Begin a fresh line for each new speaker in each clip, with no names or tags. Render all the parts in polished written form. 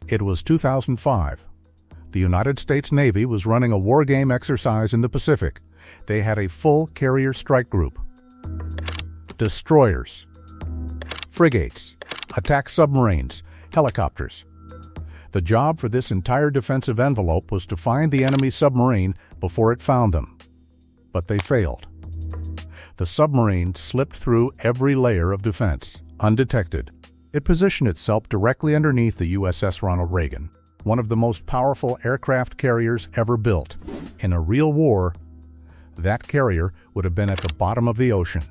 It was 2005. The United States Navy was running a war game exercise in the Pacific. They had a full carrier strike group. Destroyers, frigates, attack submarines, helicopters. The job for this entire defensive envelope was to find the enemy submarine before it found them. But they failed. The submarine slipped through every layer of defense, undetected. It positioned itself directly underneath the USS Ronald Reagan, one of the most powerful aircraft carriers ever built. In a real war, that carrier would have been at the bottom of the ocean.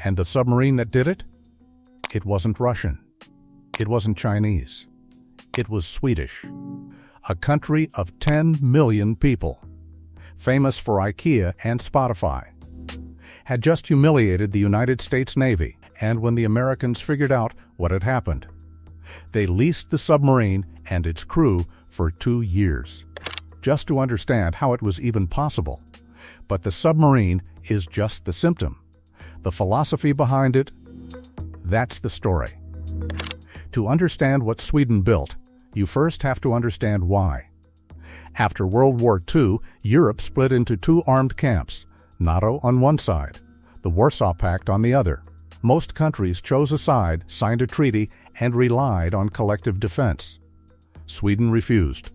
And the submarine that did it? It wasn't Russian. It wasn't Chinese. It was Swedish. A country of 10 million people, famous for IKEA and Spotify, had just humiliated the United States Navy, and when the Americans figured out what had happened, they leased the submarine and its crew for 2 years, just to understand how it was even possible. But the submarine is just the symptom. The philosophy behind it, that's the story. To understand what Sweden built, you first have to understand why. After World War II, Europe split into two armed camps, NATO on one side, the Warsaw Pact on the other. Most countries chose a side, signed a treaty, and relied on collective defense. Sweden refused.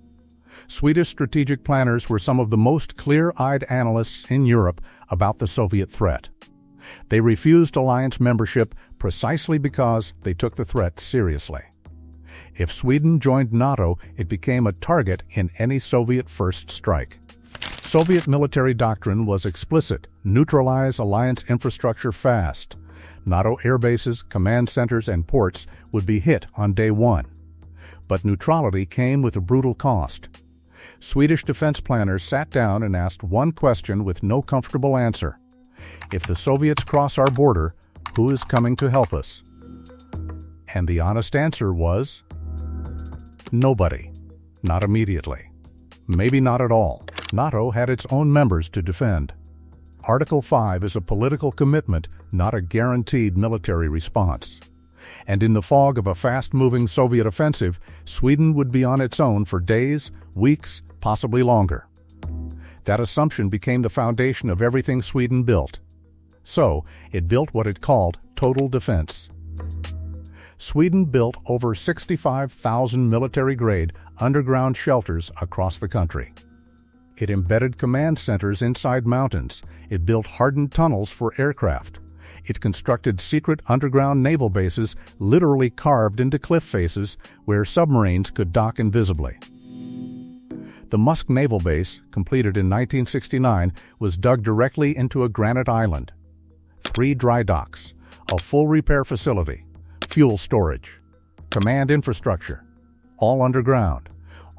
Swedish strategic planners were some of the most clear-eyed analysts in Europe about the Soviet threat. They refused alliance membership precisely because they took the threat seriously. If Sweden joined NATO, it became a target in any Soviet first strike. Soviet military doctrine was explicit: neutralize alliance infrastructure fast. NATO air bases, command centers, and ports would be hit on day one. But neutrality came with a brutal cost. Swedish defense planners sat down and asked one question with no comfortable answer. If the Soviets cross our border, who is coming to help us? And the honest answer was nobody. Not immediately. Maybe not at all. NATO had its own members to defend. Article 5 is a political commitment, not a guaranteed military response. And in the fog of a fast-moving Soviet offensive, Sweden would be on its own for days, weeks, possibly longer. That assumption became the foundation of everything Sweden built. So, it built what it called total defense. Sweden built over 65,000 military-grade underground shelters across the country. It embedded command centers inside mountains. It built hardened tunnels for aircraft. It constructed secret underground naval bases literally carved into cliff faces where submarines could dock invisibly. The Musk Naval Base, completed in 1969, was dug directly into a granite island. 3 dry docks, a full repair facility, fuel storage, command infrastructure, all underground,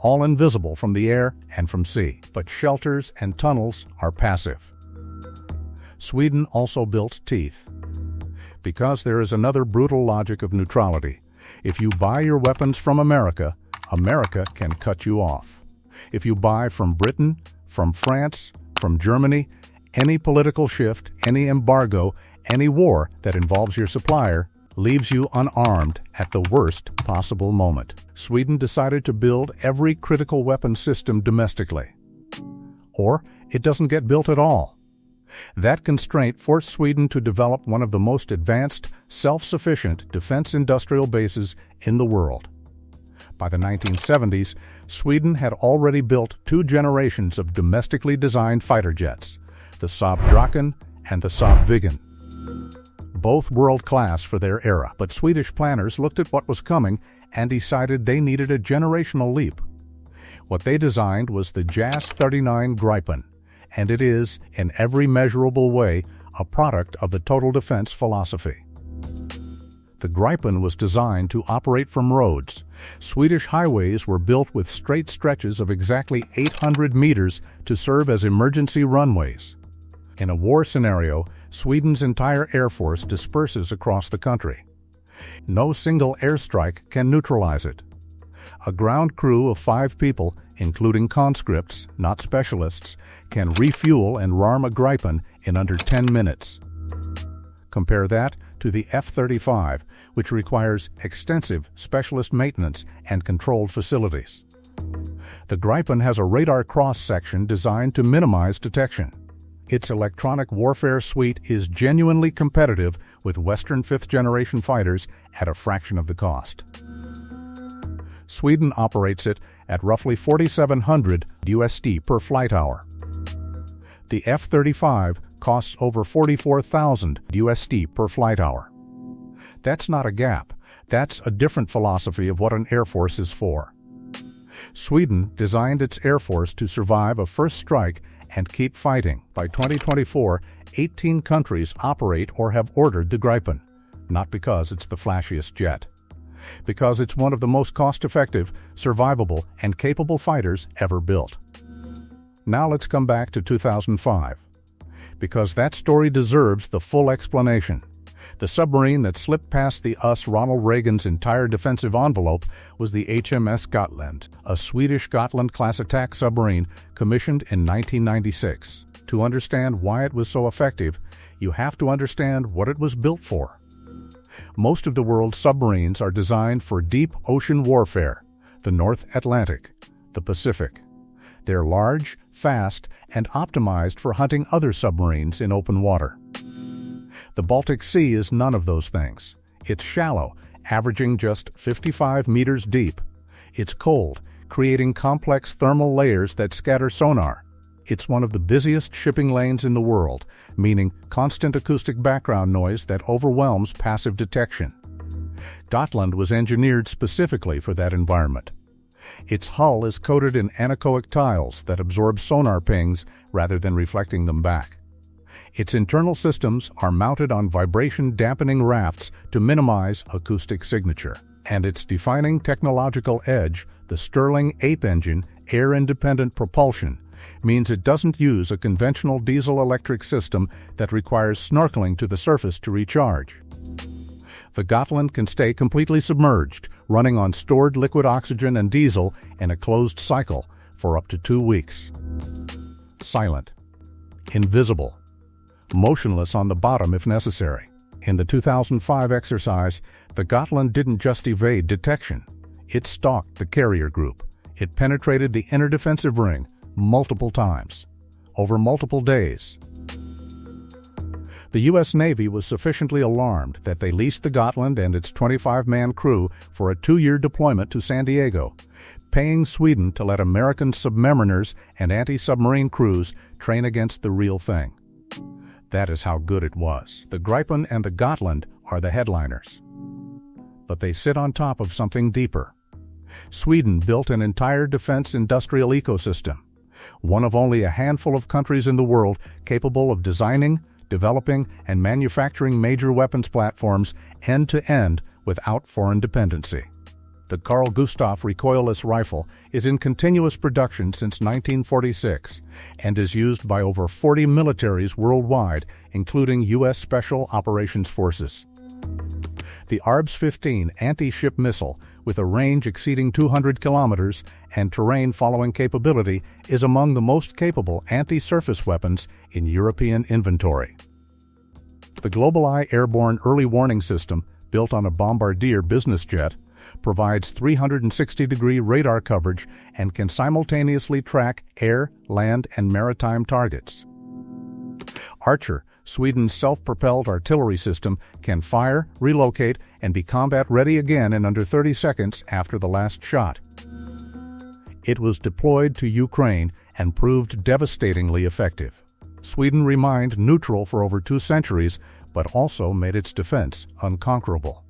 all invisible from the air and from sea. But shelters and tunnels are passive. Sweden also built teeth. Because there is another brutal logic of neutrality. If you buy your weapons from America, America can cut you off. If you buy from Britain, from France, from Germany, any political shift, any embargo, any war that involves your supplier leaves you unarmed at the worst possible moment. Sweden decided to build every critical weapon system domestically. Or it doesn't get built at all. That constraint forced Sweden to develop one of the most advanced, self-sufficient defense industrial bases in the world. By the 1970s, Sweden had already built 2 generations of domestically designed fighter jets, the Saab Draken and the Saab Viggen. Both world-class for their era, but Swedish planners looked at what was coming and decided they needed a generational leap. What they designed was the JAS-39 Gripen, and it is, in every measurable way, a product of the total defense philosophy. The Gripen was designed to operate from roads. Swedish highways were built with straight stretches of exactly 800 meters to serve as emergency runways. In a war scenario, Sweden's entire air force disperses across the country. No single airstrike can neutralize it. A ground crew of 5 people, including conscripts, not specialists, can refuel and rearm a Gripen in under 10 minutes. Compare that to the F-35, which requires extensive specialist maintenance and controlled facilities. The Gripen has a radar cross-section designed to minimize detection. Its electronic warfare suite is genuinely competitive with Western fifth-generation fighters at a fraction of the cost. Sweden operates it at roughly $4,700 per flight hour. The F-35 costs over $44,000 per flight hour. That's not a gap. That's a different philosophy of what an air force is for. Sweden designed its air force to survive a first strike and keep fighting. By 2024, 18 countries operate or have ordered the Gripen, not because it's the flashiest jet, because it's one of the most cost-effective, survivable, and capable fighters ever built. Now let's come back to 2005, because that story deserves the full explanation. The submarine that slipped past the US Ronald Reagan's entire defensive envelope was the HMS Gotland, a Swedish Gotland-class attack submarine commissioned in 1996. To understand why it was so effective, you have to understand what it was built for. Most of the world's submarines are designed for deep ocean warfare, the North Atlantic, the Pacific. They're large, fast, and optimized for hunting other submarines in open water. The Baltic Sea is none of those things. It's shallow, averaging just 55 meters deep. It's cold, creating complex thermal layers that scatter sonar. It's one of the busiest shipping lanes in the world, meaning constant acoustic background noise that overwhelms passive detection. Gotland was engineered specifically for that environment. Its hull is coated in anechoic tiles that absorb sonar pings rather than reflecting them back. Its internal systems are mounted on vibration-dampening rafts to minimize acoustic signature. And its defining technological edge, the Stirling Ape engine, air-independent propulsion, means it doesn't use a conventional diesel-electric system that requires snorkeling to the surface to recharge. The Gotland can stay completely submerged, running on stored liquid oxygen and diesel in a closed cycle for up to 2 weeks. Silent. Invisible. Motionless on the bottom if necessary. In the 2005 exercise, the Gotland didn't just evade detection. It stalked the carrier group. It penetrated the inner defensive ring multiple times, over multiple days. The U.S. Navy was sufficiently alarmed that they leased the Gotland and its 25-man crew for a 2-year deployment to San Diego, paying Sweden to let American submariners and anti-submarine crews train against the real thing. That is how good it was. The Gripen and the Gotland are the headliners. But they sit on top of something deeper. Sweden built an entire defense industrial ecosystem, one of only a handful of countries in the world capable of designing, developing, and manufacturing major weapons platforms end-to-end without foreign dependency. The Carl Gustaf recoilless rifle is in continuous production since 1946 and is used by over 40 militaries worldwide, including U.S. Special Operations Forces. The ARBS-15 anti-ship missile, with a range exceeding 200 kilometers and terrain-following capability, is among the most capable anti-surface weapons in European inventory. The GlobalEye airborne early warning system, built on a Bombardier business jet, provides 360-degree radar coverage and can simultaneously track air, land, and maritime targets. Archer, Sweden's self-propelled artillery system, can fire, relocate, and be combat-ready again in under 30 seconds after the last shot. It was deployed to Ukraine and proved devastatingly effective. Sweden remained neutral for over 2 centuries, but also made its defense unconquerable.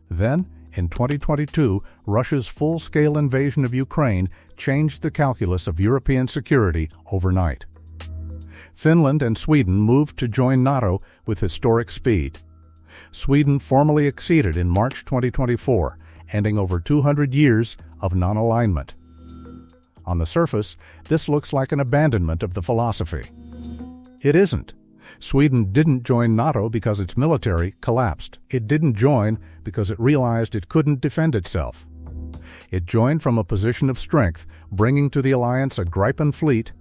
Then, in 2022, Russia's full-scale invasion of Ukraine changed the calculus of European security overnight. Finland and Sweden moved to join NATO with historic speed. Sweden formally acceded in March 2024, ending over 200 years of non-alignment. On the surface, this looks like an abandonment of the philosophy. It isn't. Sweden didn't join NATO because its military collapsed. It didn't join because it realized it couldn't defend itself. It joined from a position of strength, bringing to the alliance a Gripen fleet,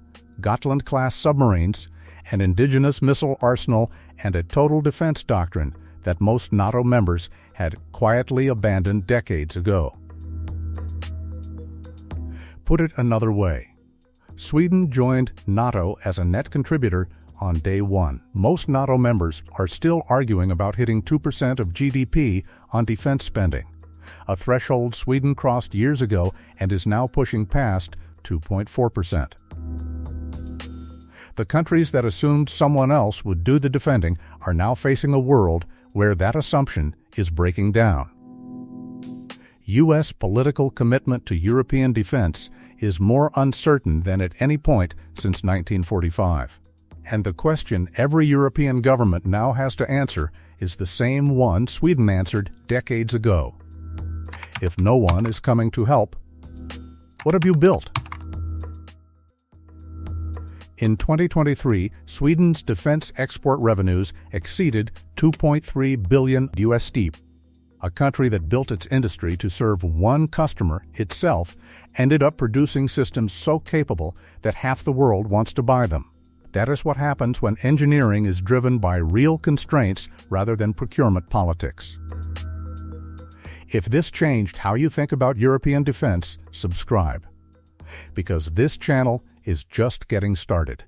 Gotland-class submarines, an indigenous missile arsenal, and a total defense doctrine that most NATO members had quietly abandoned decades ago. Put it another way, Sweden joined NATO as a net contributor on day one. Most NATO members are still arguing about hitting 2% of GDP on defense spending, a threshold Sweden crossed years ago and is now pushing past 2.4%. The countries that assumed someone else would do the defending are now facing a world where that assumption is breaking down. U.S. political commitment to European defense is more uncertain than at any point since 1945. And the question every European government now has to answer is the same one Sweden answered decades ago. If no one is coming to help, what have you built? In 2023, Sweden's defense export revenues exceeded $2.3 billion USD. A country that built its industry to serve one customer itself ended up producing systems so capable that half the world wants to buy them. That is what happens when engineering is driven by real constraints rather than procurement politics. If this changed how you think about European defense, subscribe. Because this channel is just getting started.